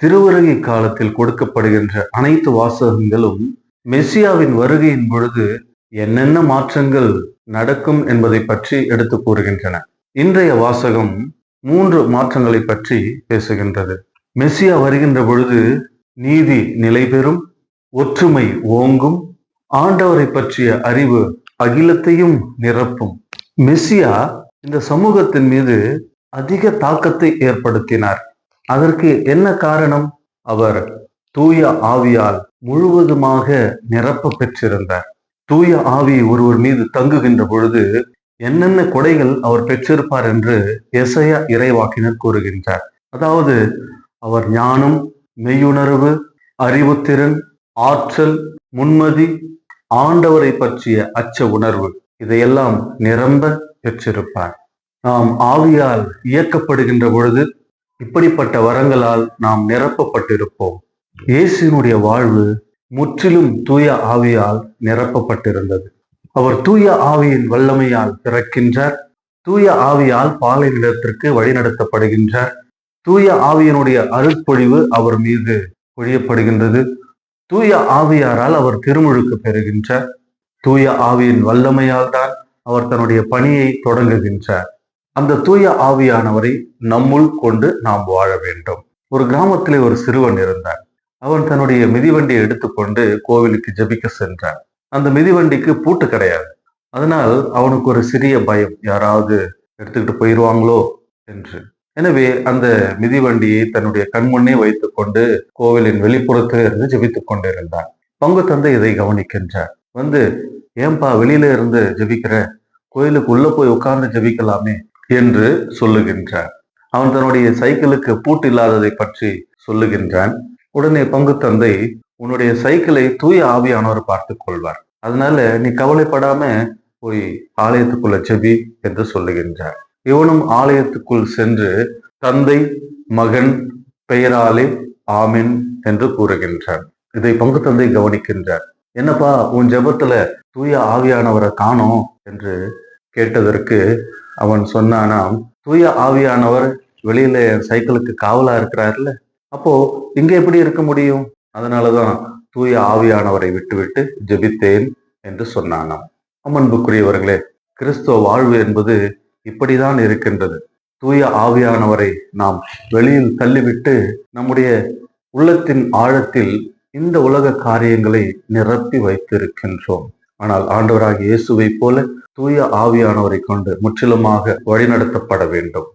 திருவருகை காலத்தில் கொடுக்கப்படுகின்ற அனைத்து வாசகங்களும் மெசியாவின் வருகையின் பொழுது என்னென்ன மாற்றங்கள் நடக்கும் என்பதை பற்றி எடுத்து கூறுகின்றன. இன்றைய வாசகம் 3 மாற்றங்களை பற்றி பேசுகின்றது. மெசியா வருகின்ற பொழுது நீதி நிலை பெறும், ஒற்றுமை ஓங்கும், ஆண்டவரை பற்றிய அறிவு அகிலத்தையும் நிரப்பும். மெசியா இந்த சமூகத்தின் மீது அதிக தாக்கத்தை ஏற்படுத்தினார். அதற்கு என்ன காரணம்? அவர் தூய ஆவியால் முழுவதுமாக நிரப்ப பெற்றிருந்தார். தூய ஆவி ஒருவர் மீது தங்குகின்ற பொழுது என்னென்ன கொடைகள் அவர் பெற்றிருப்பார் என்று எசையா இறைவாக்கினர் கூறுகின்றார். அதாவது அவர் ஞானம், மெய்யுணர்வு, அறிவுத்திறன், ஆற்றல், முன்மதி, ஆண்டவரை பற்றிய அச்ச உணர்வு இதையெல்லாம் நிரம்ப பெற்றிருப்பார். நாம் ஆவியால் இயக்கப்படுகின்ற பொழுது இப்படிப்பட்ட வரங்களால் நாம் நிரப்பப்பட்டிருப்போம். இயேசுவினுடைய வாழ்வு முற்றிலும் தூய ஆவியால் நிரப்பப்பட்டிருந்தது. அவர் தூய ஆவியின் வல்லமையால் பிறக்கின்றார். தூய ஆவியால் பாலை நிலத்திற்கு வழிநடத்தப்படுகின்றார். தூய ஆவியினுடைய அருட்பொழிவு அவர் மீது பொழியப்படுகின்றது. தூய ஆவியாரால் அவர் திருமுழுக்கு பெறுகின்றார். தூய ஆவியின் வல்லமையால் தான் அவர் தன்னுடைய பணியை தொடங்குகின்றார். அந்த தூய ஆவியானவரை நம்முள் கொண்டு நாம் வாழ வேண்டும். ஒரு கிராமத்திலே ஒரு சிறுவன் இருந்தான். அவன் தன்னுடைய மிதிவண்டியை எடுத்துக்கொண்டு கோவிலுக்கு ஜெபிக்க சென்றான். அந்த மிதிவண்டிக்கு பூட்டு கிடையாது. அதனால் அவனுக்கு ஒரு சிறிய பயம், யாராவது எடுத்துக்கிட்டு போயிடுவாங்களோ என்று. எனவே அந்த மிதிவண்டியை தன்னுடைய கண்முன்னே வைத்துக் கொண்டு கோவிலின் வெளிப்புறத்தில் இருந்து ஜெபித்துக் கொண்டிருந்தான். பங்கு தந்தை இதை கவனிக்கின்றார். வந்து, ஏன்பா வெளியில இருந்து ஜெபிக்கிற, கோயிலுக்கு உள்ள போய் உட்கார்ந்து ஜெபிக்கலாமே என்று சொல்லுகின்றார். அவன் தன்னுடைய சைக்கிளுக்கு பூட்டு இல்லாததை பற்றி சொல்லுகின்றான். உடனே பங்கு தந்தை, உன்னுடைய சைக்கிளை தூய ஆவியானவர் பார்த்துக் கொள்வார், அதனால நீ கவலைப்படாம போய் ஆலயத்துக்குள்ள ஜெபி என்று சொல்லுகின்றார். இவனும் ஆலயத்துக்குள் சென்று தந்தை மகன் பெயராலே ஆமென் என்று கூறுகின்றார். இதை பங்கு தந்தை கவனிக்கின்றார். என்னப்பா, உன் ஜெபத்துல தூய ஆவியானவரை காணோம் என்று கேட்டதற்கு அவன் சொன்னானாம், தூய ஆவியானவர் வெளியில சைக்கிளுக்கு காவலா இருக்கிறார்ல, அப்போ இங்க எப்படி இருக்க முடியும்? அதனாலதான் தூய ஆவியானவரை விட்டுவிட்டு ஜெபித்தேன் என்று சொன்னானாம். அன்புக்குரியவர்களே, கிறிஸ்துவ வாழ்வு என்பது இப்படிதான் இருக்கின்றது. தூய ஆவியானவரை நாம் வெளியில் தள்ளிவிட்டு நம்முடைய உள்ளத்தின் ஆழத்தில் இந்த உலக காரியங்களை நிரப்பி வைத்திருக்கின்றோம். ஆனால் ஆண்டவராகிய இயேசுவை போல தூய ஆவியானவரை கொண்டு முற்றிலுமாக வழிநடத்தப்பட வேண்டும்.